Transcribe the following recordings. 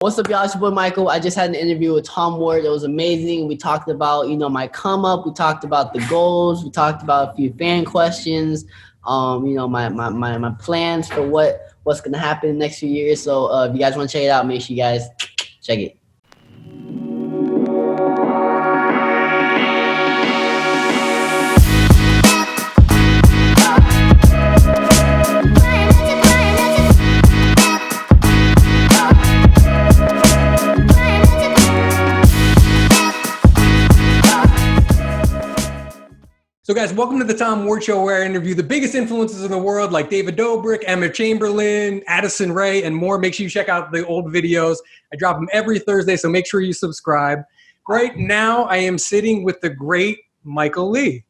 What's up, y'all? It's your boy Michael. I just had an interview with Tom Ward. It was amazing. We talked about, my come up. We talked about the goals. We talked about a few fan questions. My plans for what's gonna happen in the next few years. So if you guys want to check it out, make sure you guys check it. So guys, welcome to the Tom Ward Show, where I interview the biggest influencers in the world like David Dobrik, Emma Chamberlain, Addison Rae, and more. Make sure you check out the old videos. I drop them every Thursday, so make sure you subscribe. Right now, I am sitting with the great Michael Lee.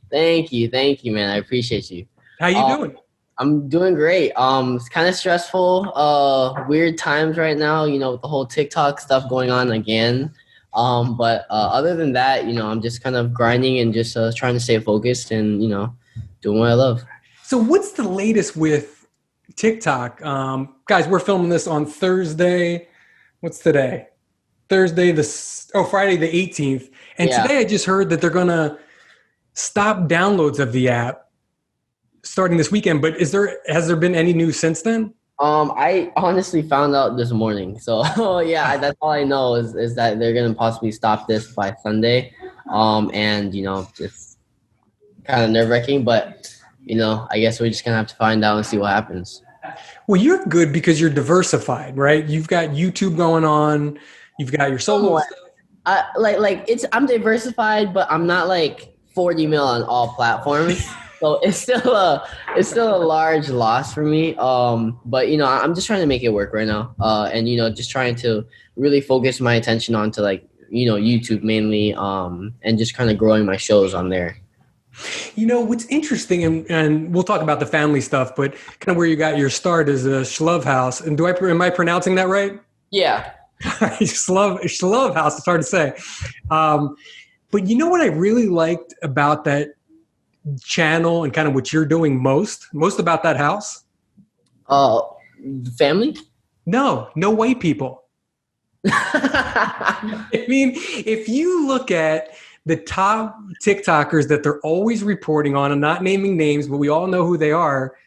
Thank you, man. I appreciate you. How you doing? I'm doing great. It's kind of stressful, weird times right now, with the whole TikTok stuff going on again. But other than that, I'm just kind of grinding and just trying to stay focused and, doing what I love. So what's the latest with TikTok? Guys, we're filming this on Thursday. What's today? Friday the 18th. And Today I just heard that they're going to stop downloads of the app starting this weekend. But has there been any news since then? I honestly found out this morning. So that's all I know is that they're gonna possibly stop this by Sunday. It's kind of nerve-wracking, but I guess we're just gonna have to find out and see what happens. Well, you're good because you're diversified, right? You've got YouTube going on, you've got your solo stuff. I'm diversified, but I'm not like 40 mil on all platforms. So it's still a large loss for me. But I'm just trying to make it work right now. And just trying to really focus my attention onto YouTube mainly. And just kind of growing my shows on there. What's interesting, and we'll talk about the family stuff, but kind of where you got your start is a Shluv house. And am I pronouncing that right? Yeah. Shluv house. It's hard to say. But you know what I really liked about that channel and kind of what you're doing most about that house? Family? No white people. I mean, if you look at the top TikTokers that they're always reporting on, I'm not naming names, but we all know who they are.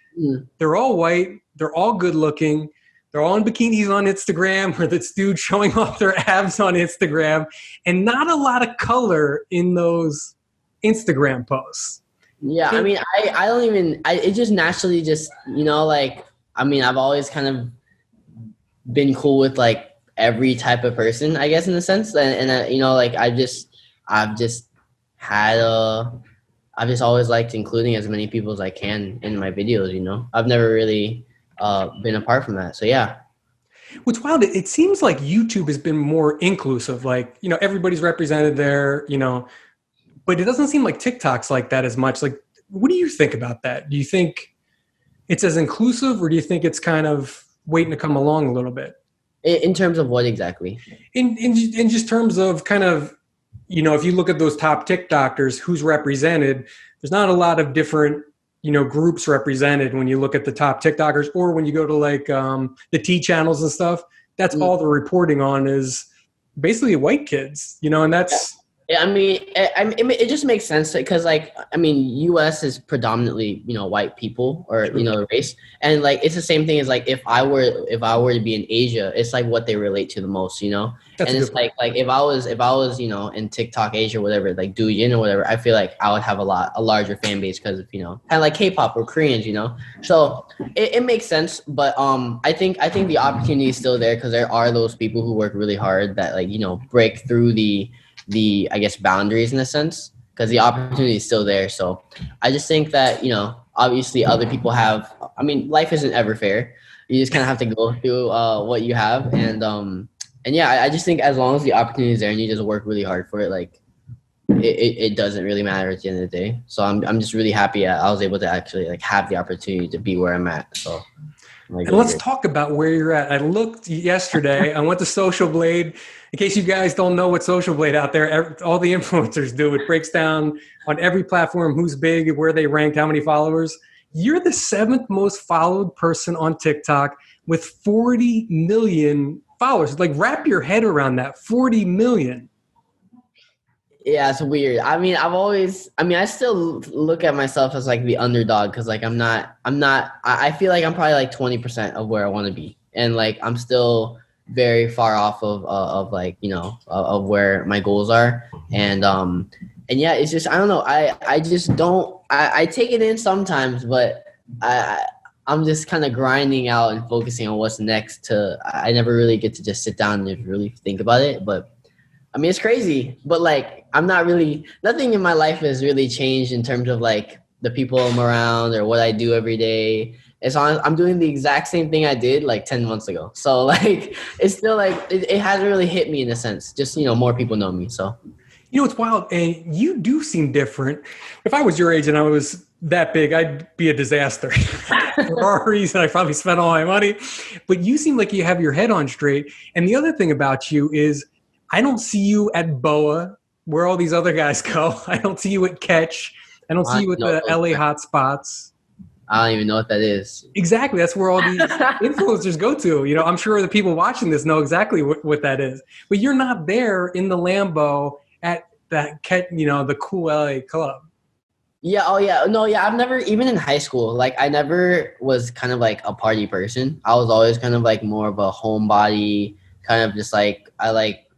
They're all white. They're all good looking. They're all in bikinis on Instagram, or this dude showing off their abs on Instagram, and not a lot of color in those Instagram posts. Yeah, I mean, I don't even, it just naturally just, I've always kind of been cool with like every type of person, I guess, in a sense. I've just always liked including as many people as I can in my videos, I've never really been apart from that. So, yeah. What's wild, it seems like YouTube has been more inclusive, like, everybody's represented there, but it doesn't seem like TikTok's like that as much. Like, what do you think about that? Do you think it's as inclusive, or do you think it's kind of waiting to come along a little bit? In terms of what exactly? In just terms of kind of, if you look at those top TikTokers, who's represented, there's not a lot of different, groups represented when you look at the top TikTokers, or when you go to like the T channels and stuff, that's all they're reporting on is basically white kids, and that's... I mean, it just makes sense because, U.S. is predominantly, white people or race, and it's the same thing as if I were to be in Asia, it's like what they relate to the most, That's and it's like if I was in TikTok Asia or whatever, like Douyin or whatever, I feel like I would have a larger fan base because of kind of like K-pop or Koreans, so it makes sense, but I think the opportunity is still there because there are those people who work really hard that break through the I guess boundaries in a sense, because the opportunity is still there. So I just think that, obviously other people have, life isn't ever fair. You just kind of have to go through what you have. I just think as long as the opportunity is there and you just work really hard for it, it doesn't really matter at the end of the day. So I'm just really happy I was able to actually have the opportunity to be where I'm at. So. And let's talk about where you're at. I looked yesterday. I went to Social Blade. In case you guys don't know what Social Blade out there, all the influencers do. It breaks down on every platform who's big, where they ranked, how many followers. You're the 7th most followed person on TikTok with 40 million followers. Like, wrap your head around that. 40 million. Yeah, it's weird. I mean, I still look at myself as like the underdog because like I feel like I'm probably like 20% of where I want to be. And like, I'm still very far off of like, of where my goals are. And yeah, it's just, I don't know. I just don't, I take it in sometimes, but I'm just kind of grinding out and focusing on what's next I never really get to just sit down and really think about it. But I mean, it's crazy, but like, nothing in my life has really changed in terms of like the people I'm around or what I do every day. I'm doing the exact same thing I did like 10 months ago. So like, it's still like, it hasn't really hit me in a sense. Just, more people know me. So. It's wild. And you do seem different. If I was your age and I was that big, I'd be a disaster. For a reason, I probably spent all my money. But you seem like you have your head on straight. And the other thing about you is I don't see you at BOA, where all these other guys go. I don't see you at Catch. I don't see you at the LA hotspots. I don't even know what that is. Exactly. That's where all these influencers go to. I'm sure the people watching this know exactly what that is. But you're not there in the Lambo at that, the cool LA club. Yeah. Oh, yeah. No, yeah. I've never, even in high school, like I never was kind of like a party person. I was always kind of like more of a homebody, kind of just like, I like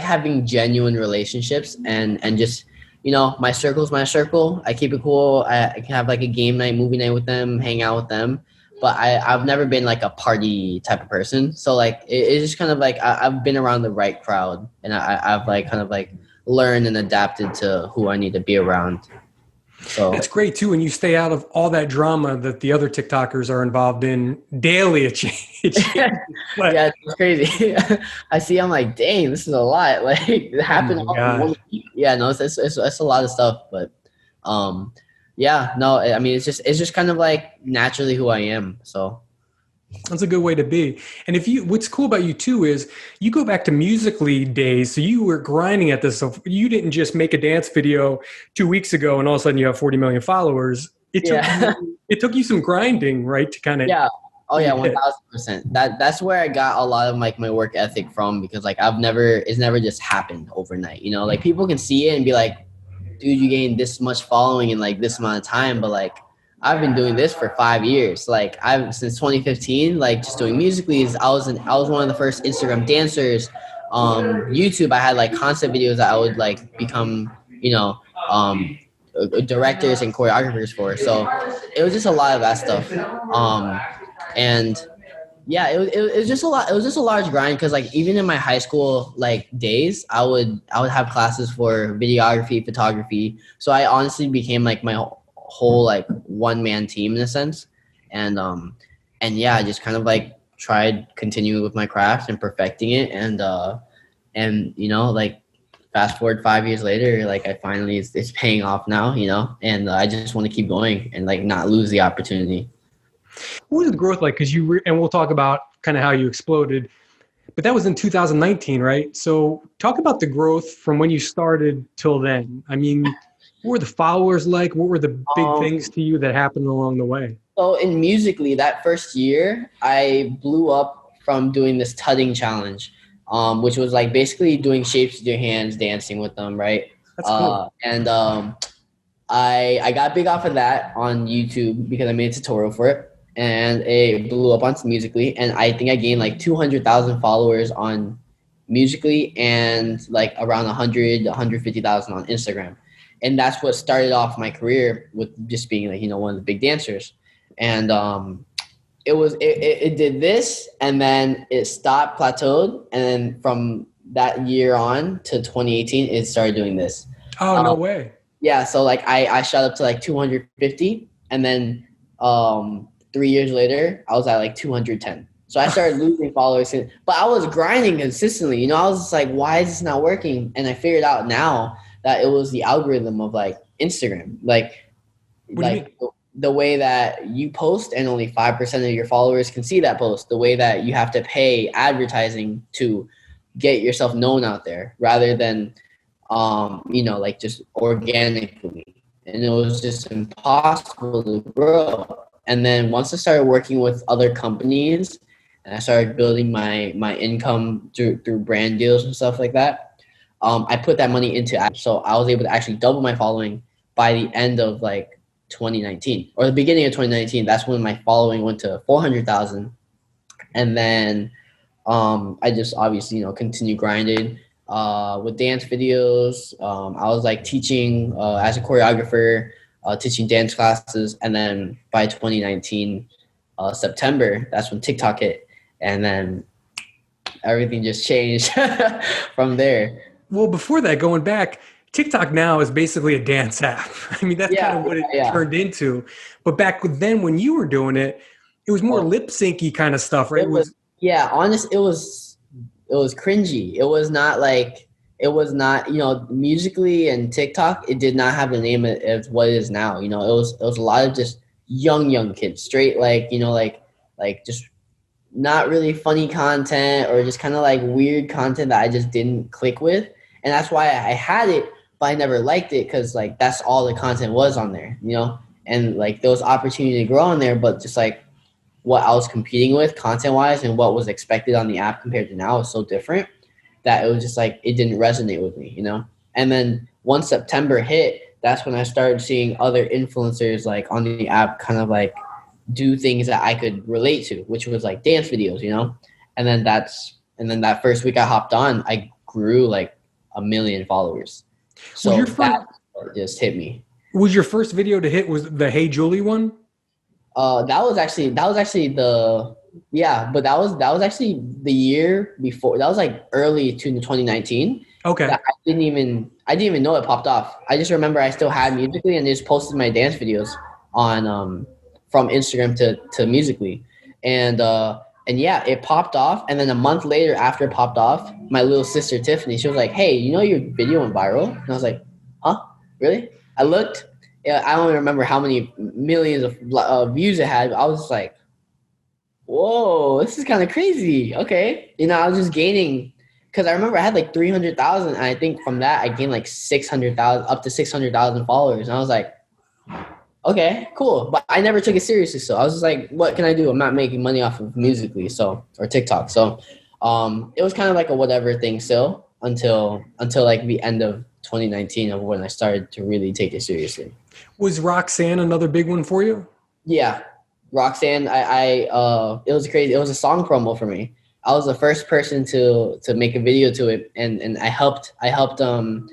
having genuine relationships and just, my circle's my circle. I keep it cool. I can have like a game night, movie night with them, hang out with them. But I've never been like a party type of person. So like, it's just kind of like, I've been around the right crowd and I've like kind of like learned and adapted to who I need to be around. So that's great too. And you stay out of all that drama that the other TikTokers are involved in daily. Yeah, it's crazy. I see. I'm like, dang, this is a lot. Like it happened all in 1 week. Yeah, no, it's a lot of stuff. But yeah, no, I mean, it's just kind of like naturally who I am. So. That's a good way to be. And what's cool about you too is you go back to Musical.ly days. So you were grinding at this. So you didn't just make a dance video 2 weeks ago and all of a sudden you have 40 million followers. It took you some grinding, right? To kind of. Yeah. Oh yeah. 1000%. That's where I got a lot of like my work ethic from, because like it's never just happened overnight. Like people can see it and be like, dude, you gained this much following in like this amount of time. But like, I've been doing this for 5 years. Like since 2015, like just doing Musical.ly. I was one of the first Instagram dancers. YouTube, I had like concept videos that I would like become, directors and choreographers for. So it was just a lot of that stuff. And yeah, it was just a lot. It was just a large grind because like even in my high school like days, I would have classes for videography, photography. So I honestly became like my whole like one-man team in a sense. And yeah, I just kind of like tried continuing with my craft and perfecting it. And like fast forward 5 years later, like I finally, it's paying off now, and I just want to keep going and like not lose the opportunity. What was the growth like? Because and we'll talk about kind of how you exploded, but that was in 2019, right? So talk about the growth from when you started till then. I mean, what were the followers like? What were the big things to you that happened along the way? So in Musical.ly, that first year, I blew up from doing this tudding challenge, which was like basically doing shapes with your hands, dancing with them, right? That's cool. And I got big off of that on YouTube because I made a tutorial for it, and it blew up onto Musical.ly. And I think I gained like 200,000 followers on Musical.ly and like around 150,000 on Instagram. And that's what started off my career with just being like, one of the big dancers. And it did this, and then it stopped, plateaued. And then from that year on to 2018, it started doing this. Oh, no way. Yeah. So like I shot up to like 250, and then 3 years later, I was at like 210. So I started losing followers, but I was grinding consistently. I was just like, why is this not working? And I figured out now that it was the algorithm of like Instagram, like the way that you post and only 5% of your followers can see that post, the way that you have to pay advertising to get yourself known out there rather than, like just organically. And it was just impossible to grow. And then once I started working with other companies and I started building my income through brand deals and stuff like that. I put that money into apps, so I was able to actually double my following by the end of like 2019 or the beginning of 2019. That's when my following went to 400,000, and then I just obviously continue grinding with dance videos. I was like teaching as a choreographer, teaching dance classes, and then by 2019 September, that's when TikTok hit, and then everything just changed from there. Well, before that, going back, TikTok now is basically a dance app. I mean, that's kind Yeah, of what it yeah. turned into. But back then, when you were doing it, it was more lip syncy kind of stuff, right? It was, yeah, honest. It was cringy. It was not, musically and TikTok. It did not have the name of what it is now. It was a lot of just young kids, straight like just not really funny content or just kind of like weird content that I just didn't click with, and that's why I had it, but I never liked it because like that's all the content was on there. And like there was opportunity to grow on there, but just like what I was competing with content wise and what was expected on the app compared to now is so different that it was just like it didn't resonate with me. And then once September hit, that's when I started seeing other influencers like on the app kind of like do things that I could relate to, which was like dance videos. And then that first week I hopped on, I grew like 1 million followers. So that just hit me. Was your first video to hit was the Hey Julie one? That was actually but that was actually the year before. That was like early to 2019. Okay. I didn't even know it popped off. I just remember I still had Musically and just posted my dance videos on from Instagram to Musically, and yeah, it popped off. And then a month later, after it popped off, my little sister Tiffany, she was like, "Hey, your video went viral?" And I was like, "Huh? Really?" I looked. Yeah, I don't even remember how many millions of views it had. But I was just like, "Whoa, this is kind of crazy." Okay, I was just gaining because I remember I had like 300,000, and I think from that I gained like 600,000, up to 600,000 followers, and I was like, "Okay, cool." But I never took it seriously, so I was just like, "What can I do? I'm not making money off of Musically, or TikTok." So, it was kind of like a whatever thing still until like the end of 2019 of when I started to really take it seriously. Was Roxanne another big one for you? Yeah, Roxanne. It was crazy. It was a song promo for me. I was the first person to make a video to it, and I helped him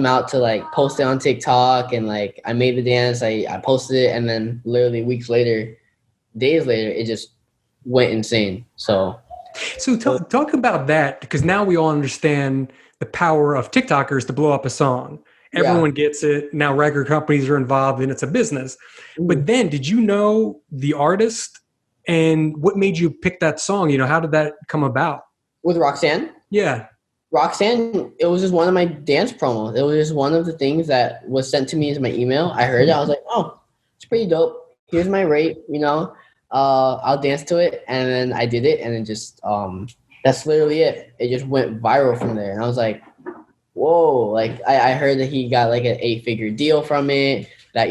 out to like post it on TikTok, and like I made the dance. I posted it, and then literally days later, it just went insane. So talk about that, because now we all understand the power of TikTokers to blow up a song. Everyone gets it. Now record companies are involved and it's a business. But then did you know the artist, and what made you pick that song? How did that come about? With Roxanne? Yeah. Roxanne, it was just one of my dance promos. It was just one of the things that was sent to me as my email. I heard it. I was like, oh, it's pretty dope. Here's my rate, I'll dance to it. And then I did it, and it just that's literally it. It just went viral from there. And I was like, whoa, like I heard that he got like an 8-figure deal from it, that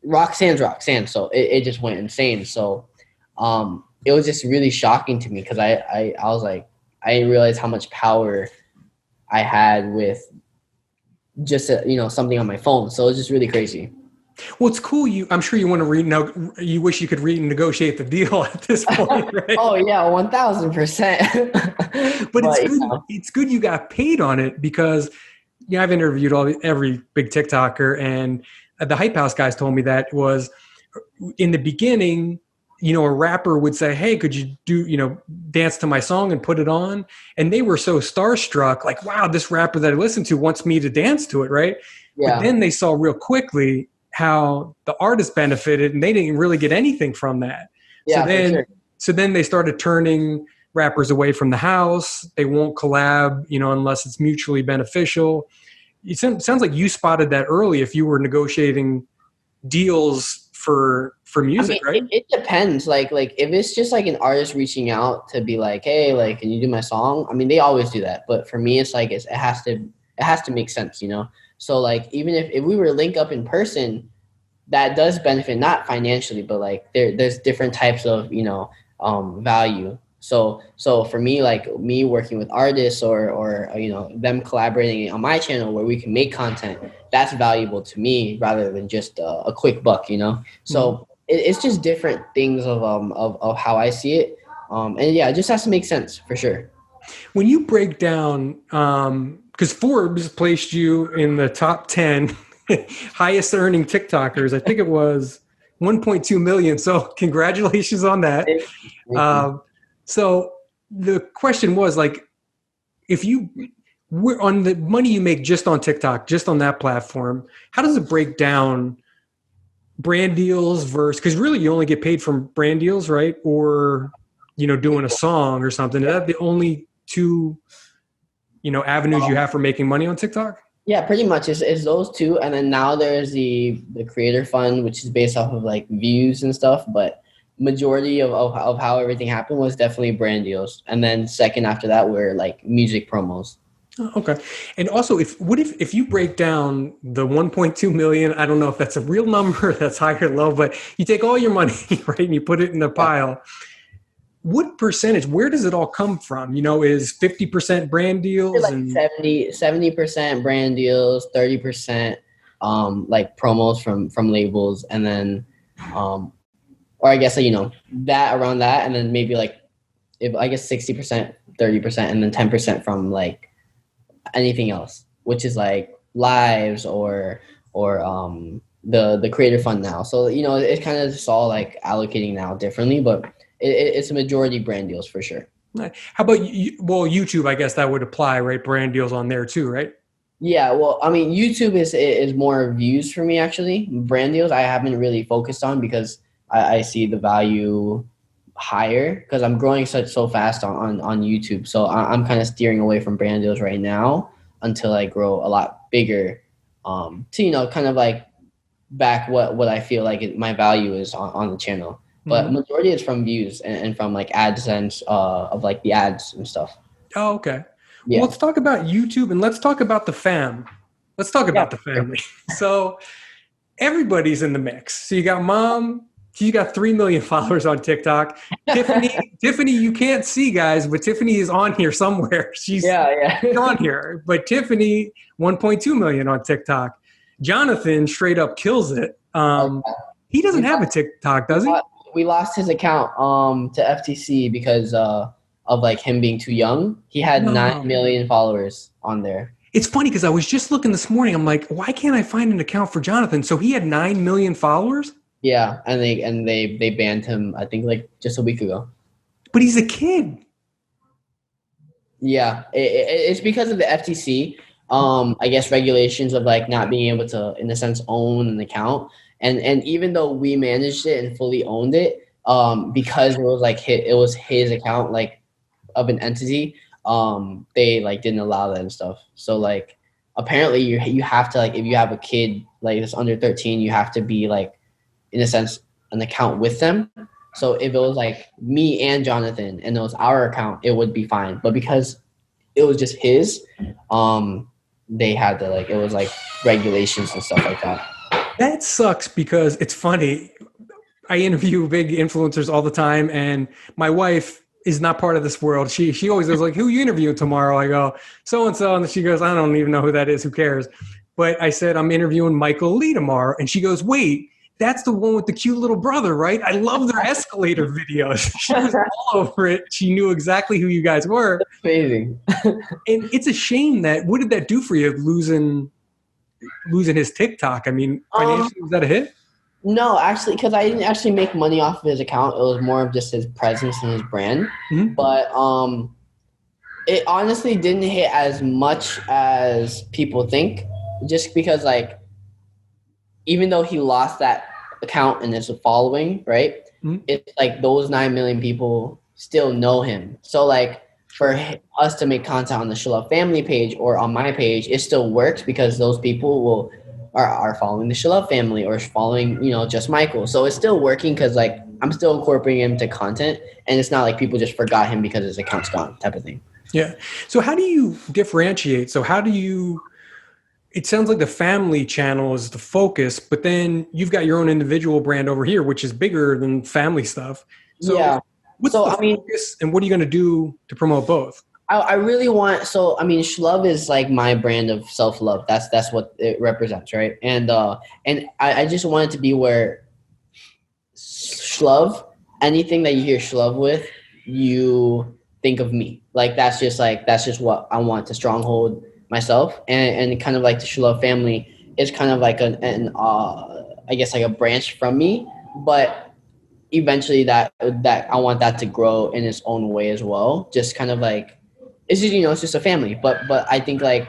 Roxanne's Roxanne, so it just went insane. So it was just really shocking to me because I was like, I didn't realize how much power I had with just something on my phone. So it was just really crazy. Well, it's cool. I'm sure you want to you wish you could renegotiate the deal at this point, right? Oh yeah, 1,000%. But it's good. It's good you got paid on it, because I've interviewed every big TikToker, and the Hype House guys told me that was in the beginning. A rapper would say, "Hey, could you do dance to my song and put it on?" And they were so starstruck, like, "Wow, this rapper that I listen to wants me to dance to it," right? Yeah. But then they saw real quickly how the artist benefited, and they didn't really get anything from that. Yeah, so then they started turning rappers away from the house. They won't collab, unless it's mutually beneficial. It sounds like you spotted that early if you were negotiating deals for music, right? It depends. Like if it's just like an artist reaching out to be like, hey, like, can you do my song? I mean, they always do that. But for me, it's like it has to make sense, So like even if we were to link up in person, that does benefit, not financially, but like there's different types of value. So for me, like me working with artists or them collaborating on my channel where we can make content, that's valuable to me rather than just a quick buck. So it's just different things of how I see it. And yeah, it just has to make sense for sure. When you break down, because Forbes placed you in the top 10 highest earning TikTokers, I think it was 1.2 million. So congratulations on that. Thank you. So the question was like, if you were on the money you make just on TikTok, just on that platform, how does it break down brand deals versus, because really you only get paid from brand deals, right? Or, doing a song or something. Is that the only two, avenues you have for making money on TikTok? Yeah, pretty much. It's those two, and then now there's the creator fund, which is based off of like views and stuff. But majority of how everything happened was definitely brand deals, and then second after that were like music promos. Oh, okay. And also, if you break down the 1.2 million, I don't know if that's a real number, that's high or low, but you take all your money, right, and you put it in a pile. What percentage, where does it all come from? Is 50% brand deals? Like And 70% brand deals, 30% like promos from labels, and then or I guess that around that, and then maybe like if I guess 60%, 30%, and then 10% from like anything else, which is like lives or the creator fund now. So it's kind of just all like allocating now differently, but it's a majority brand deals for sure. how about YouTube? I guess that would apply, right? Brand deals on there too, right? Yeah, well, I mean, YouTube is more views for me actually. Brand deals I haven't really focused on because I see the value higher because I'm growing so fast on YouTube. So I'm kind of steering away from brand deals right now until I grow a lot bigger. To kind of like back what I feel like my value is on the channel. But majority is from views and from like AdSense of like the ads and stuff. Oh, okay. Yeah. Well, let's talk about YouTube and let's talk about the fam. Let's talk about the family. So everybody's in the mix. So you got mom. She's got 3 million followers on TikTok. Tiffany, you can't see, guys, but Tiffany is on here somewhere. She's on here. But Tiffany, 1.2 million on TikTok. Jonathan straight up kills it. He doesn't have a TikTok, does he? We lost his account to FTC because of like him being too young. He had 9 million followers on there. It's funny because I was just looking this morning. I'm like, why can't I find an account for Jonathan? So he had 9 million followers? Yeah, and they banned him, I think, like just a week ago. But he's a kid. Yeah, it's because of the FTC. I guess regulations of like not being able to, in a sense, own an account. And even though we managed it and fully owned it, because it was like it was his account, like of an entity, they like didn't allow that and stuff. So like apparently you have to, like, if you have a kid like that's under 13, you have to be like, in a sense, an account with them. So if it was like me and Jonathan and it was our account, it would be fine. But because it was just his, they had to, like, it was like regulations and stuff like that. That sucks because it's funny. I interview big influencers all the time, and my wife is not part of this world. She always goes like, "Who are you interviewing tomorrow?" I go, "So and so," and she goes, "I don't even know who that is. Who cares?" But I said, "I'm interviewing Michael Lee tomorrow," and she goes, "Wait, that's the one with the cute little brother, right? I love their escalator videos." She was all over it. She knew exactly who you guys were. That's amazing. And it's a shame that, what did that do for you, losing his TikTok? I mean, financially, was that a hit? No, actually, because I didn't actually make money off of his account. It was more of just his presence and his brand. Mm-hmm. But it honestly didn't hit as much as people think, just because, like, even though he lost that account and his following, right? Mm-hmm. It's like those 9 million people still know him. So like for us to make content on the Shluv family page or on my page, it still works because those people are following the Shluv family or following, just Michael. So it's still working because, like, I'm still incorporating him to content, and it's not like people just forgot him because his account's gone type of thing. Yeah. So how do you differentiate? So how do you, it sounds like the family channel is the focus, but then you've got your own individual brand over here, which is bigger than family stuff. So yeah. What's So the I mean, focus and what are you going to do to promote both? I really want. So I mean, Shluv is like my brand of self love. That's what it represents, right? And I just want it to be where Shluv, anything that you hear Shluv with, you think of me. Like that's just what I want to stronghold myself, and kind of like the Shluv family is kind of like an I guess like a branch from me, but eventually that I want that to grow in its own way as well. Just kind of like it's just it's just a family. But I think like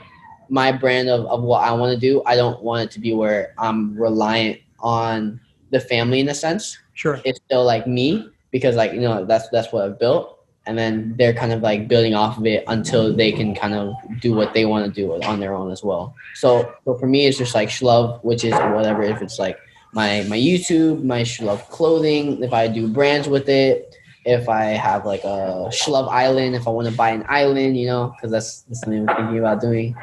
my brand of what I want to do, I don't want it to be where I'm reliant on the family in a sense. Sure. It's still like me because like that's what I've built, and then they're kind of like building off of it until they can kind of do what they want to do on their own as well. So for me, it's just like Shluv, which is whatever. If it's like my YouTube, my Shluv clothing, if I do brands with it, if I have like a Shluv island, if I want to buy an island, because that's something I'm thinking about doing.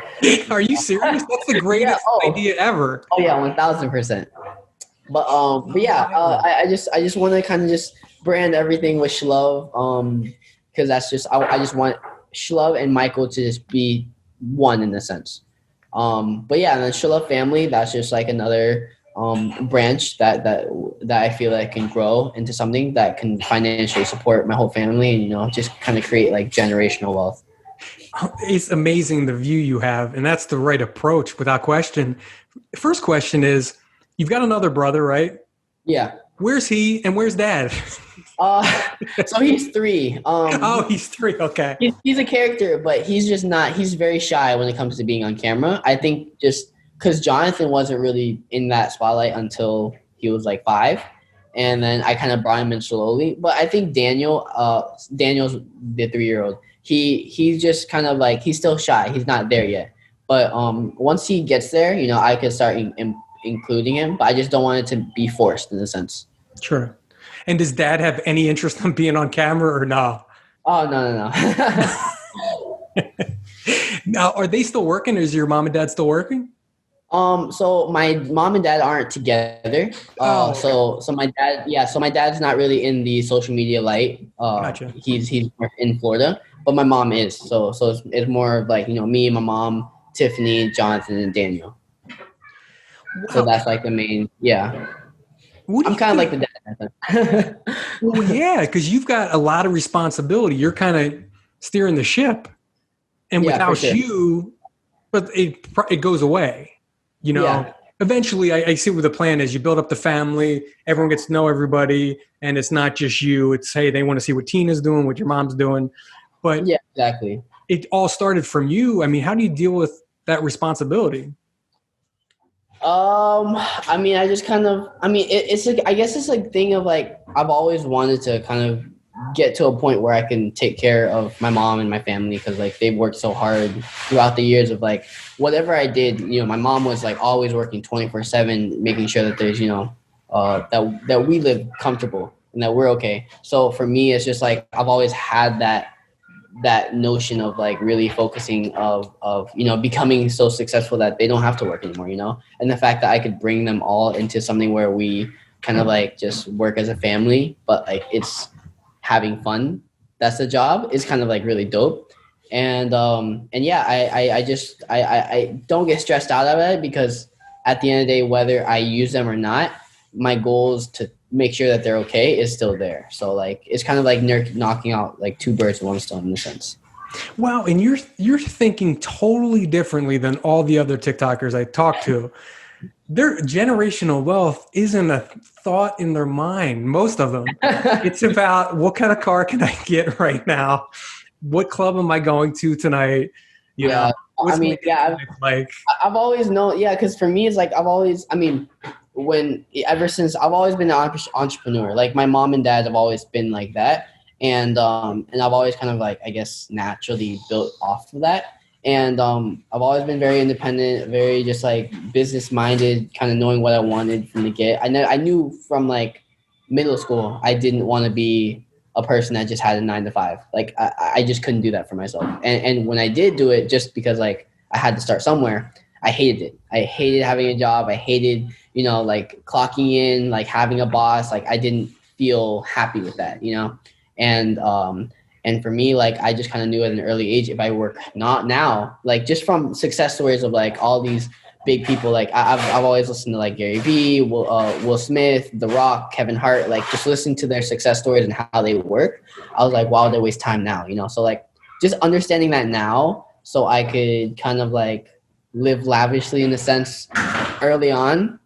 Are you serious? That's the Yeah. greatest idea ever. Oh yeah, 1000%. But yeah, I just want to kind of just brand everything with Shluv, because that's just I just want Shluv and Michael to just be one in a sense. But yeah, and then Shluv family, that's just like another branch that I feel like can grow into something that can financially support my whole family, and just kind of create like generational wealth. It's amazing the view you have, and that's the right approach without question. First question is, you've got another brother, right? Yeah. Where's he and where's dad? So he's 3. Oh, he's 3. Okay. He's a character, but he's just not. He's very shy when it comes to being on camera. I think just because Jonathan wasn't really in that spotlight until he was like 5, and then I kind of brought him in slowly. But I think Daniel's the 3-year-old. He's just kind of like he's still shy. He's not there yet. But once he gets there, I could start including him. But I just don't want it to be forced in a sense. Sure. And does dad have any interest in being on camera or no? Oh, no. Now, are they still working? Is your mom and dad still working? So my mom and dad aren't together. Okay. So my dad, so my dad's not really in the social media light. Gotcha. He's more in Florida, but my mom is. So it's more of like, me, my mom, Tiffany, Jonathan, and Daniel. So that's like the main, I'm kind of like the dad. Well, yeah, because you've got a lot of responsibility. You're kind of steering the ship, and without sure. you, but it goes away. Eventually, I see what the plan is. You build up the family, everyone gets to know everybody, and it's not just you. It's, hey, they want to see what Tina's doing, what your mom's doing. But yeah, exactly. It all started from you. I mean, how do you deal with that responsibility? I mean, I just kind of, it's like, I guess it's like thing of like, I've always wanted to kind of get to a point where I can take care of my mom and my family, because like they've worked so hard throughout the years of like whatever I did. My mom was like always working 24/7, making sure that there's that we live comfortable and that we're okay. So for me, it's just like I've always had that notion of like really focusing of becoming so successful that they don't have to work anymore, and the fact that I could bring them all into something where we kind of like just work as a family, but like it's having fun. That's the job, is kind of like really dope. And yeah, I don't get stressed out of it, because at the end of the day, whether I use them or not, my goals to make sure that they're okay is still there. So like it's kind of like knocking out like 2 birds with 1 stone in a sense. Wow, and you're thinking totally differently than all the other TikTokers I talk to. Their generational wealth isn't a thought in their mind, most of them. It's about what kind of car can I get right now? What club am I going to tonight? I've always known, because for me, it's like ever since I've always been an entrepreneur. Like my mom and dad have always been like that. And I've always kind of like, I guess, naturally built off of that. And I've always been very independent, very just like business minded, kind of knowing what I wanted from the get. I knew from like middle school, I didn't want to be a person that just had a 9 to 5. Like I just couldn't do that for myself. And when I did do it, just because like I had to start somewhere, I hated it. I hated having a job. I hated, like clocking in, like having a boss. Like I didn't feel happy with that, And for me, like, I just kind of knew at an early age, if I work not now, like, just from success stories of like all these big people, like I've always listened to like Gary Vee, Will Smith, The Rock, Kevin Hart, like just listening to their success stories and how they work. I was like, wow, they waste time now, you know? So like just understanding that now, so I could kind of like live lavishly in a sense early on,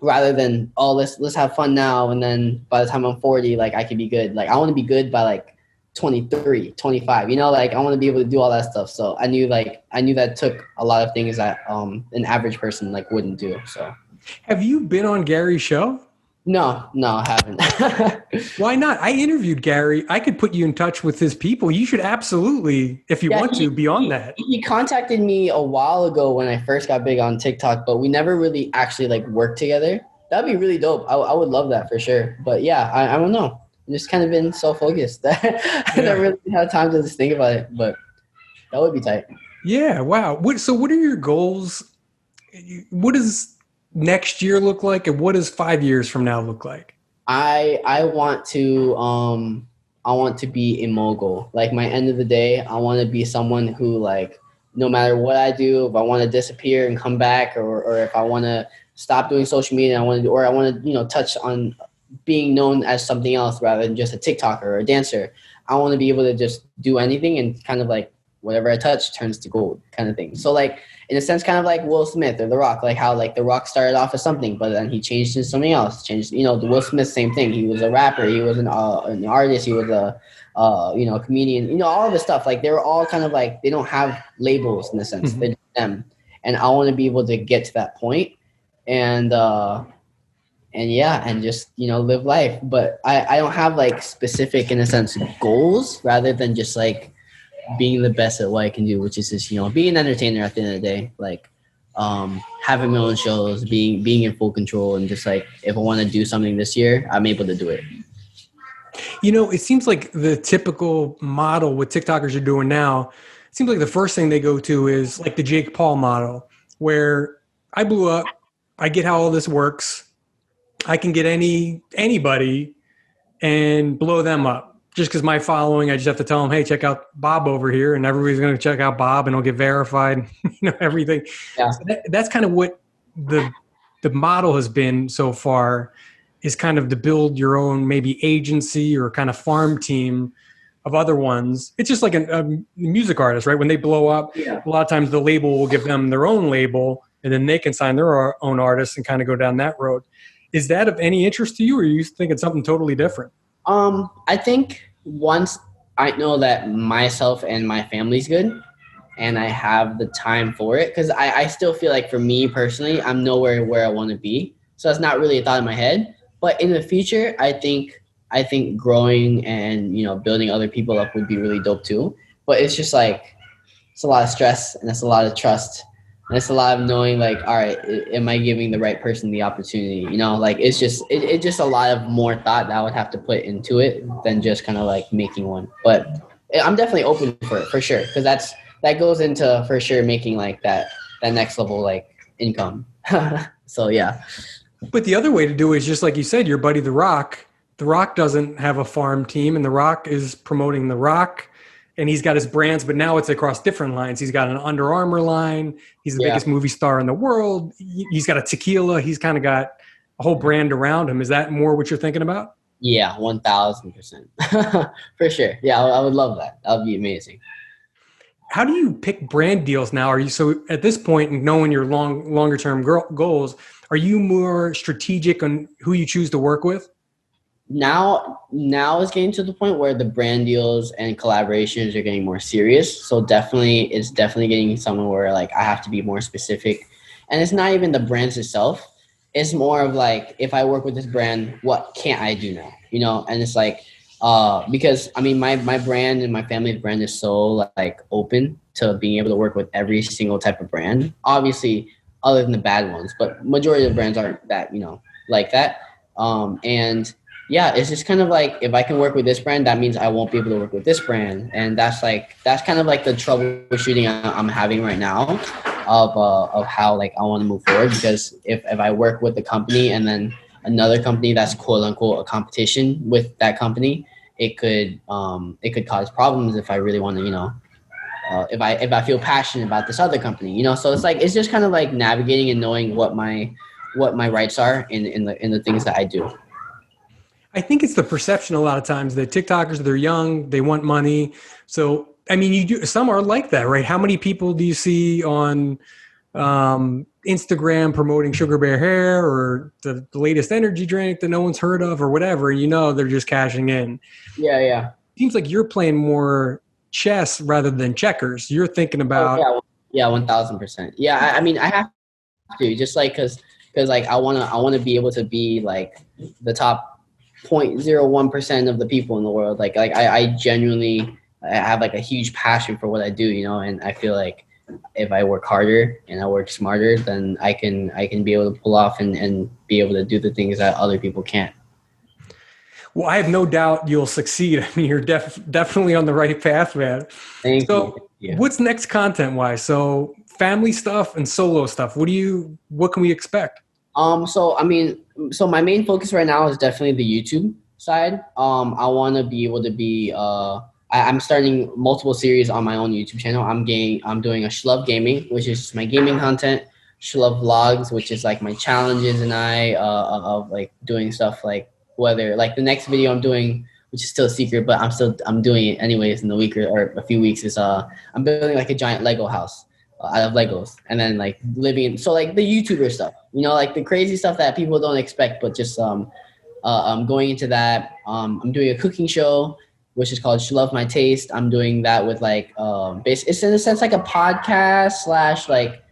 rather than, oh, let's have fun now, and then by the time I'm 40, like I could be good. Like I want to be good by like 23, 25, you know, like I want to be able to do all that stuff. So I knew that took a lot of things that an average person like wouldn't do. So Have you been on Gary's show? no, I haven't. Why not? I interviewed Gary. I could put you in touch with his people. You should absolutely, if you want to, be on that. He contacted me a while ago when I first got big on TikTok, but we never really actually like worked together. That'd be really dope. I would love that for sure. But yeah, I don't know. I've just kind of been so focused that I never really had time to just think about it. But that would be tight. Yeah. Wow. So what are your goals? What does next year look like, and what does 5 years from now look like? I want to be a mogul. Like my end of the day, I want to be someone who, like, no matter what I do, if I want to disappear and come back, or if I want to stop doing social media, I want to touch on being known as something else rather than just a TikToker or a dancer. I want to be able to just do anything, and kind of like whatever I touch turns to gold kind of thing. So like, in a sense, kind of like Will Smith or The Rock, like how like The Rock started off as something, but then he changed into something else. The Will Smith, same thing. He was a rapper. He was an artist. He was a comedian. All of this stuff. Like they were all kind of like, they don't have labels in a sense. Mm-hmm. They're just them. And I want to be able to get to that point, and just live life. But I don't have like specific, in a sense, goals, rather than just like being the best at what I can do, which is just, being an entertainer at the end of the day, like having my own shows, being in full control, and just like, if I want to do something this year, I'm able to do it. It seems like the typical model what TikTokers are doing now, it seems like the first thing they go to is like the Jake Paul model, where I blew up, I get how all this works, I can get anybody and blow them up. Just because my following, I just have to tell them, hey, check out Bob over here, and everybody's going to check out Bob, and it'll get verified, everything. Yeah. So that's kind of what the model has been so far, is kind of to build your own maybe agency or kind of farm team of other ones. It's just like a music artist, right? When they blow up, a lot of times the label will give them their own label, and then they can sign their own artists and kind of go down that road. Is that of any interest to you, or are you thinking something totally different? I think once I know that myself and my family's good, and I have the time for it, because I still feel like, for me personally, I'm nowhere where I want to be. So that's not really a thought in my head. But in the future, I think growing and, building other people up would be really dope too. But it's just like, it's a lot of stress, and it's a lot of trust. And it's a lot of knowing, like, all right, am I giving the right person the opportunity? Like, it's just a lot of more thought that I would have to put into it than just kind of like making one. But I'm definitely open for it, for sure, because that goes into, for sure, making like that next level like income. So yeah. But the other way to do it is just like you said, your buddy The Rock. The Rock doesn't have a farm team, and The Rock is promoting The Rock. And he's got his brands, but now it's across different lines. He's got an Under Armour line. He's the biggest movie star in the world. He's got a tequila. He's kind of got a whole brand around him. Is that more what you're thinking about? Yeah, 1,000%. For sure. Yeah, I would love that. That would be amazing. How do you pick brand deals now? Are you, so at this point, knowing your longer term goals, are you more strategic on who you choose to work with? Now it's getting to the point where the brand deals and collaborations are getting more serious. So it's definitely getting somewhere where like I have to be more specific. And it's not even the brands itself. It's more of like, if I work with this brand, what can't I do now? And it's like, because I mean, my brand and my family's brand is so like open to being able to work with every single type of brand. Obviously, other than the bad ones, but majority of the brands aren't that, like that. And yeah, it's just kind of like, if I can work with this brand, that means I won't be able to work with this brand. And that's kind of like the troubleshooting I'm having right now of how like I want to move forward. Because if I work with the company and then another company that's quote unquote a competition with that company, it could cause problems if I really want to, if I feel passionate about this other company, so it's just kind of like navigating and knowing what my rights are in the things that I do. I think it's the perception a lot of times that TikTokers, they're young, they want money. So, I mean, some are like that, right? How many people do you see on Instagram promoting Sugar Bear Hair or the latest energy drink that no one's heard of or whatever? They're just cashing in. Yeah. Seems like you're playing more chess rather than checkers. You're thinking about. Oh, yeah, 1000%. Yeah, I mean, I have to, just like because like I wanna be able to be like the top 0.01% of the people in the world. Like I genuinely, I have like a huge passion for what I do, and I feel like if I work harder and I work smarter, then I can be able to pull off and be able to do the things that other people can't. Well, I have no doubt you'll succeed. I mean, you're definitely on the right path, man. Thank you. What's next content-wise? So family stuff and solo stuff. What can we expect? So my main focus right now is definitely the YouTube side. I want to be able to be, I'm starting multiple series on my own YouTube channel. I'm doing a Shluv gaming, which is my gaming content. Shluv vlogs, which is like my challenges and of like doing stuff like, whether like the next video I'm doing, which is still a secret, but I'm doing it anyways in the week or a few weeks, is I'm building like a giant Lego house out of Legos, and then like so like the YouTuber stuff, like the crazy stuff that people don't expect, but just I'm going into that. I'm doing a cooking show, which is called Shluv My Taste. I'm doing that with like it's in a sense like a podcast / like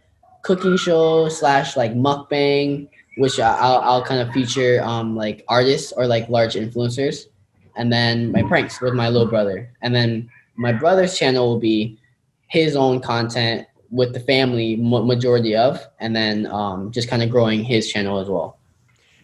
cooking show / like mukbang, which I'll kind of feature like artists or like large influencers, and then my pranks with my little brother, and then my brother's channel will be his own content with the family majority of, and then just kind of growing his channel as well.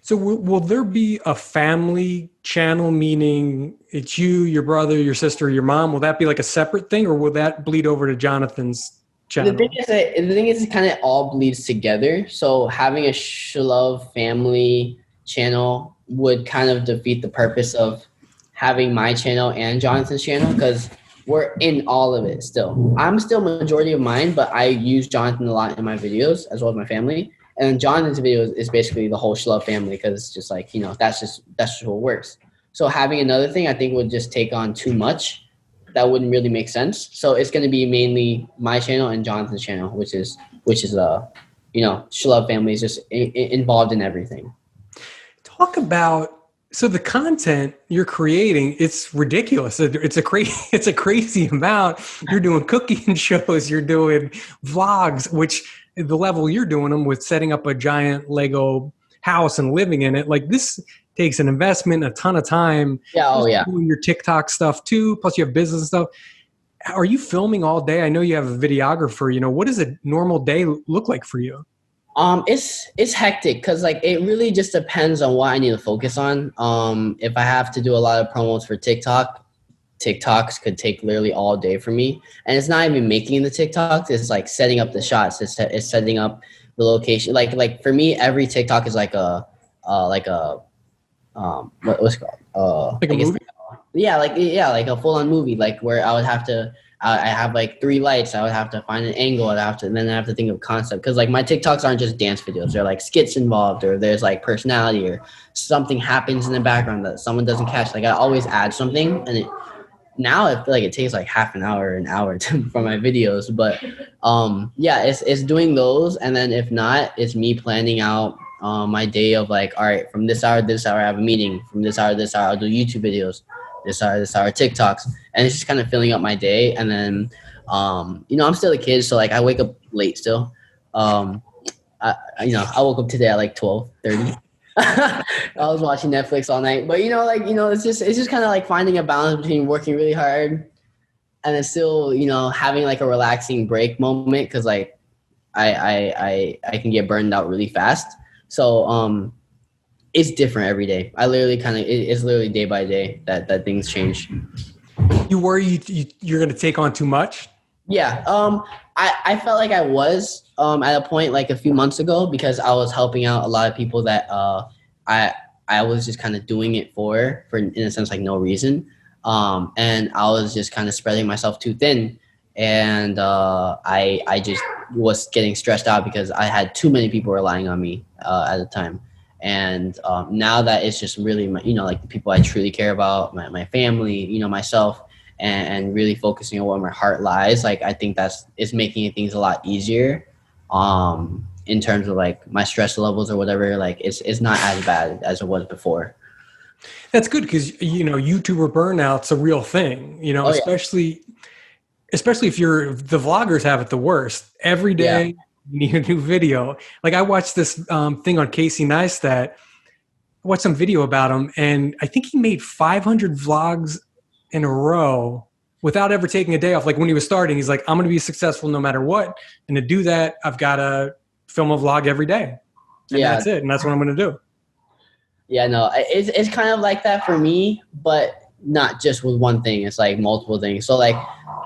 So will there be a family channel, meaning it's you, your brother, your sister, your mom? Will that be like a separate thing, or will that bleed over to Jonathan's channel? The thing is, it kind of all bleeds together. So having a Shluv family channel would kind of defeat the purpose of having my channel and Jonathan's channel, because we're in all of it still. I'm still majority of mine, but I use Jonathan a lot in my videos as well as my family. And Jonathan's videos is basically the whole Shluv family, because it's just like, that's just what works. So having another thing, I think, would just take on too much. That wouldn't really make sense. So it's going to be mainly my channel and Jonathan's channel, which is Shluv family is just involved in everything. Talk about, so the content you're creating, it's ridiculous. It's a crazy amount. You're doing cooking shows, you're doing vlogs, which the level you're doing them with, setting up a giant Lego house and living in it. Like, this takes an investment, a ton of time. Yeah. Oh yeah. Doing your TikTok stuff too. Plus you have business stuff. Are you filming all day? I know you have a videographer. What does a normal day look like for you? It's hectic, because like it really just depends on what I need to focus on. If I have to do a lot of promos for TikToks could take literally all day for me. And it's not even making the TikToks. It's like setting up the shots. It's setting up the location. Like for me, every TikTok is like what's it called? Like a movie? Like a full on movie, like where I would have to, I have like 3 lights. I would have to find an angle. And then I have to think of concept. Cause like my TikToks aren't just dance videos. They're like skits involved, or there's like personality, or something happens in the background that someone doesn't catch. Like I always add something, and now I feel like it takes like half an hour for my videos. But it's doing those. And then if not, it's me planning out my day of like, all right, from this hour to this hour, I have a meeting. From this hour to this hour, I'll do YouTube videos. This hour, TikToks. And it's just kind of filling up my day. And then, I'm still a kid. So like I wake up late still. I woke up today at like 12:30. I was watching Netflix all night, but it's just kind of like finding a balance between working really hard and then still, having like a relaxing break moment. Cause like I can get burned out really fast. So, it's different every day. I literally it's literally day by day that things change. You worry you're going to take on too much? Yeah. I felt like I was at a point like a few months ago, because I was helping out a lot of people that I was just kind of doing it for in a sense, like no reason. And I was just kind of spreading myself too thin, and I just was getting stressed out because I had too many people relying on me at the time. And now that it's just really my, like the people I truly care about, my family, myself, and really focusing on where my heart lies, like I think it's making things a lot easier. In terms of like my stress levels or whatever, like it's not as bad as it was before. That's good because YouTuber burnout's a real thing. Oh, yeah. Especially if the vloggers have it the worst. Every day Yeah. you need a new video. Like I watched this thing on Casey Neistat. I watched some video about him, and I think he made 500 vlogs in a row without ever taking a day off. Like when he was starting, he's like, I'm going to be successful no matter what. And to do that, I've got to film a vlog every day. And that's it. And that's what I'm going to do. Yeah, no, it's kind of like that for me, but not just with one thing. It's like multiple things. So like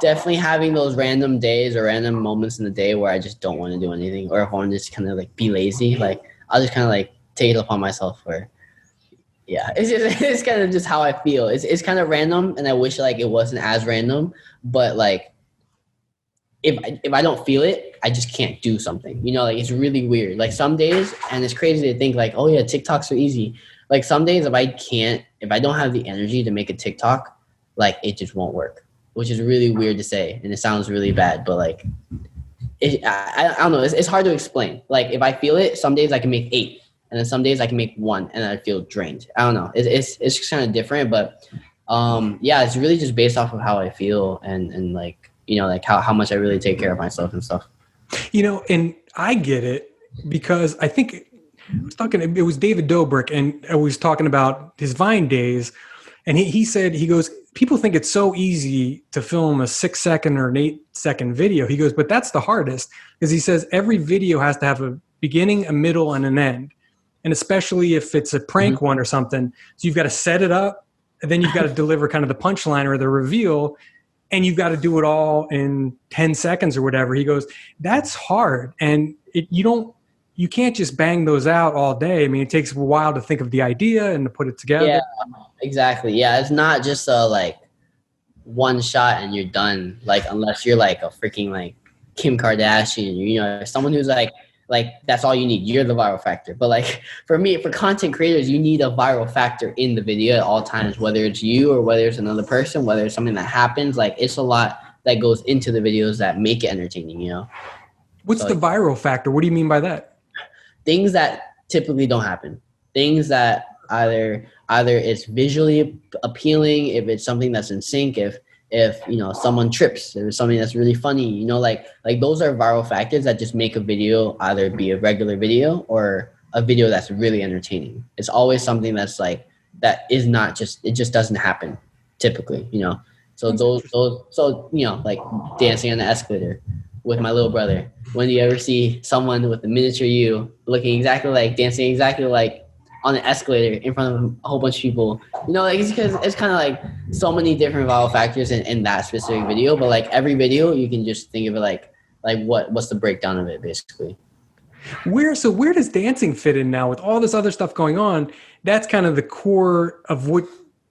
definitely having those random days or random moments in the day where I just don't want to do anything, or if I want to just kind of like be lazy, like I'll just kind of like take it upon myself where, yeah, it's kind of just how I feel. It's kind of random, and I wish like it wasn't as random, but like if I don't feel it, I just can't do something. Like it's really weird. Like some days, and it's crazy to think like, oh yeah, TikTok's so easy. Like some days if I don't have the energy to make a TikTok, like it just won't work, which is really weird to say. And it sounds really bad, but like, I don't know. It's hard to explain. Like if I feel it, some days I can make 8, and then some days I can make 1 and I feel drained. I don't know. It's just kind of different, but yeah, it's really just based off of how I feel and like, like how much I really take care of myself and stuff. And I get it because I think it was David Dobrik, and I was talking about his Vine days. And he said, he goes, people think it's so easy to film a 6-second or an 8-second video. He goes, but that's the hardest, because he says every video has to have a beginning, a middle, and an end. And especially if it's a prank one or something. So you've got to set it up, and then you've got to deliver kind of the punchline or the reveal, and you've got to do it all in 10 seconds or whatever. He goes, that's hard. And you can't just bang those out all day. I mean, it takes a while to think of the idea and to put it together. Yeah, exactly. Yeah, it's not just like one shot and you're done. Like unless you're like a freaking like Kim Kardashian, someone who's like that's all you need. You're the viral factor. But like for me, for content creators, you need a viral factor in the video at all times, whether it's you or whether it's another person, whether it's something that happens. Like it's a lot that goes into the videos that make it entertaining. What's the viral factor? What do you mean by that? Things that typically don't happen. Things that either it's visually appealing, if it's something that's in sync, if someone trips, if it's something that's really funny, like those are viral factors that just make a video either be a regular video or a video that's really entertaining. It's always something that's like that is not just, it just doesn't happen typically, So like dancing on the escalator with my little brother. When do you ever see someone with a miniature you looking exactly like, dancing exactly like on an escalator in front of a whole bunch of people? Like it's because it's kind of like so many different viral factors in that specific video. But like every video, you can just think of it like what's the breakdown of it basically. Where does dancing fit in now with all this other stuff going on? That's kind of the core of what.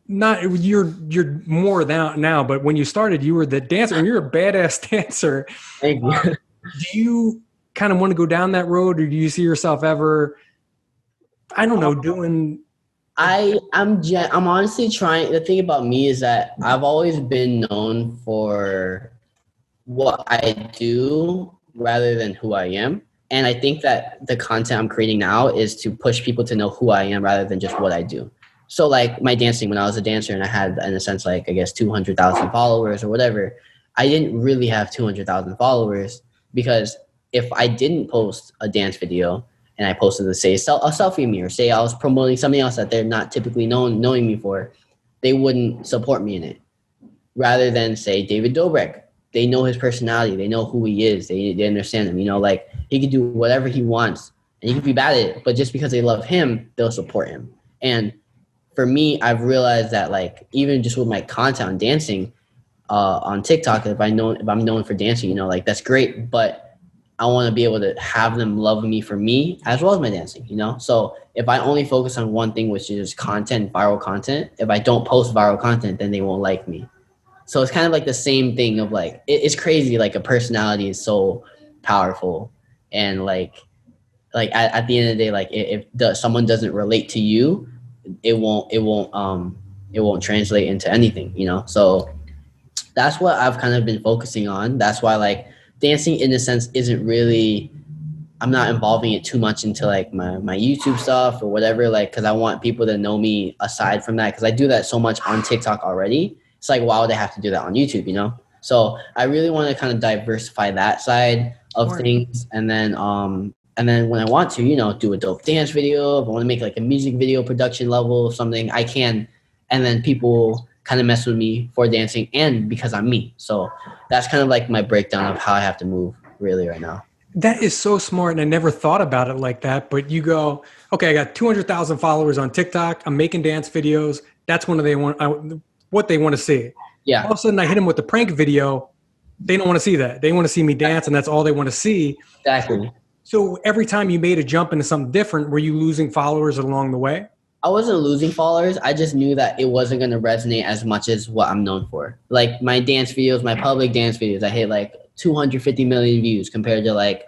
Not you're more now, but when you started, you were the dancer, and you're a badass dancer. Thank you. Do you kind of want to go down that road, or do you see yourself ever, I don't know, doing? I'm honestly trying. The thing about me is that I've always been known for what I do rather than who I am. And I think that the content I'm creating now is to push people to know who I am rather than just what I do. So like my dancing, when I was a dancer and I had, in a sense, like I guess 200,000 followers or whatever, I didn't really have 200,000 followers because if I didn't post a dance video and I posted to say a selfie of me or say I was promoting something else that they're not typically knowing me for, they wouldn't support me in it. Rather than say David Dobrik, they know his personality, they know who he is, they understand him. Like he could do whatever he wants and he could be bad at it, but just because they love him, they'll support him. And for me, I've realized that like even just with my content on dancing on TikTok, if I'm known for dancing, like that's great. But I want to be able to have them love me for me as well as my dancing, you know? So if I only focus on one thing, which is content, viral content, if I don't post viral content, then they won't like me. So it's kind of like the same thing of like, it's crazy. Like a personality is so powerful. And like at the end of the day, like if someone doesn't relate to you, it won't translate into anything, you know? So that's what I've kind of been focusing on. That's why like dancing in a sense isn't really, I'm not involving it too much into like my YouTube stuff or whatever, like, cause I want people to know me aside from that. Cause I do that so much on TikTok already. It's like, why would I have to do that on YouTube, you know? So I really want to kind of diversify that side of things. And then when I want to, you know, do a dope dance video, if I want to make like a music video production level of something, I can. And then people kind of mess with me for dancing and because I'm me. So that's kind of like my breakdown of how I have to move really right now. That is so smart. And I never thought about it like that. But you go, okay, I got 200,000 followers on TikTok. I'm making dance videos. That's what they want to see. Yeah. All of a sudden I hit them with the prank video. They don't want to see that. They want to see me dance, and that's all they want to see. Exactly. So every time you made a jump into something different, were you losing followers along the way? I wasn't losing followers. I just knew that it wasn't going to resonate as much as what I'm known for. Like my dance videos, my public dance videos, I hit like 250 million views compared to like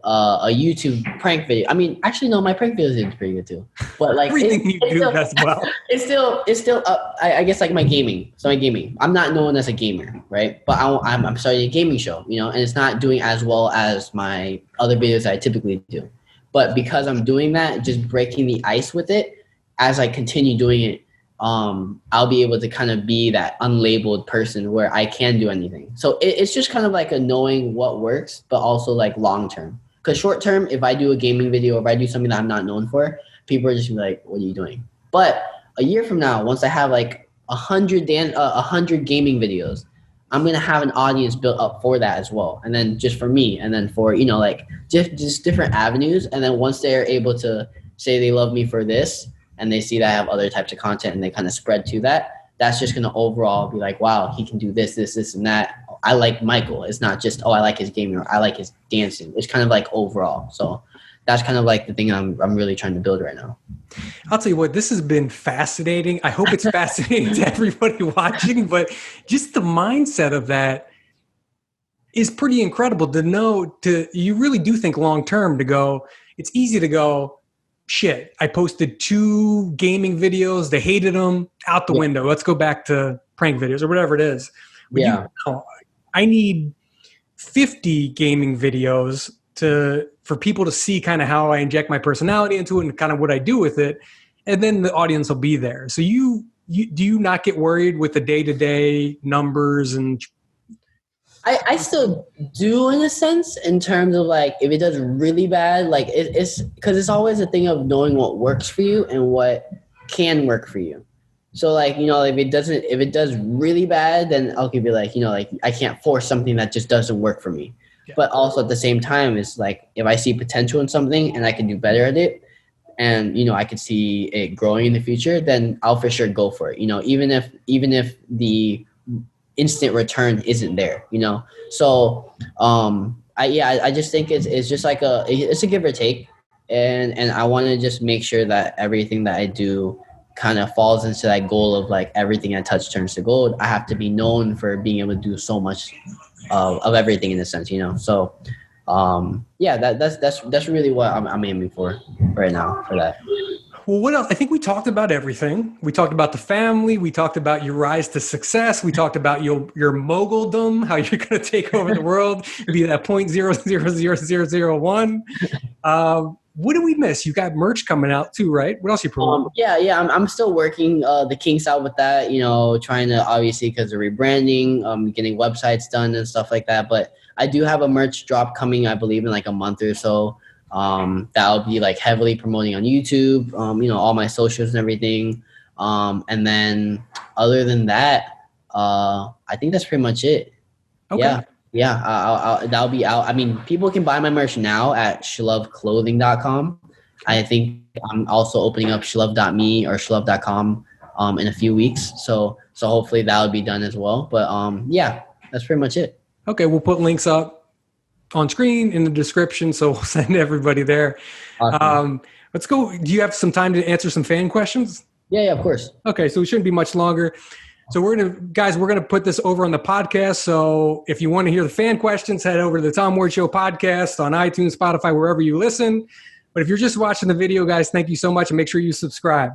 a YouTube prank video. I mean, actually, no, my prank videos did pretty good too. But like everything you do as well. It's still up. I guess like my gaming. So my gaming, I'm not known as a gamer, right? But I'm starting a gaming show, you know, and it's not doing as well as my other videos that I typically do. But because I'm doing that, just breaking the ice with it, as I continue doing it, I'll be able to kind of be that unlabeled person where I can do anything. So it's just kind of like a knowing what works, but also like long term. Because short term, if I do a gaming video, or if I do something that I'm not known for, people are just gonna be like, "What are you doing?" But a year from now, once I have like 100 gaming videos, I'm gonna have an audience built up for that as well, and then just for me, and then for, you know, like just different avenues. And then once they're able to say they love me for this, and they see that I have other types of content, and they kind of spread to that, that's just gonna overall be like, wow, he can do this, and that. I like Michael. It's not just, oh, I like his gaming, or I like his dancing. It's kind of like overall. So that's kind of like the thing I'm really trying to build right now. I'll tell you what, this has been fascinating. I hope it's fascinating to everybody watching, but just the mindset of that is pretty incredible to know. You really do think long term to go, it's easy to go, shit, I posted 2 gaming videos, they hated them, out the window. Let's go back to prank videos or whatever it is. But I need 50 gaming videos for people to see kind of how I inject my personality into it and kind of what I do with it. And then the audience will be there. So do you not get worried with the day-to-day numbers? And I still do, in a sense, in terms of like, if it does really bad, like it's because it's always a thing of knowing what works for you and what can work for you. So like, you know, if it does really bad, then I'll be like, you know, like I can't force something that just doesn't work for me. Yeah. But also at the same time, it's like, if I see potential in something and I can do better at it, and, you know, I could see it growing in the future, then I'll for sure go for it. You know, even if the instant return isn't there, you know? So, I just think it's just like it's a give or take. And I want to just make sure that everything that I do kind of falls into that goal of like everything I touch turns to gold. I have to be known for being able to do so much of everything in a sense, you know? So, that's really what I'm aiming for right now for that. Well, what else? I think we talked about everything. We talked about the family. We talked about your rise to success. We talked about your moguldom, how you're going to take over the world, be that 0.000001. What did we miss? You got merch coming out too, right? What else you promoting? I'm still working the kinks out with that, you know, trying to, obviously, because of rebranding, getting websites done and stuff like that. But I do have a merch drop coming, I believe, in like a month or so. That'll be like heavily promoting on YouTube, you know, all my socials and everything. And then other than that, I think that's pretty much it. Okay. Yeah. That'll be out. I mean, people can buy my merch now at shluvclothing.com. I think I'm also opening up shluv.me or shluv.com, in a few weeks. So hopefully that'll be done as well. But, that's pretty much it. Okay. We'll put links up on screen in the description. So we'll send everybody there. Awesome. Let's go. Do you have some time to answer some fan questions? Yeah, of course. Okay, so it shouldn't be much longer. So we're gonna put this over on the podcast. So if you want to hear the fan questions, head over to the Tom Ward Show podcast on iTunes, Spotify, wherever you listen. But if you're just watching the video, guys, thank you so much, and make sure you subscribe.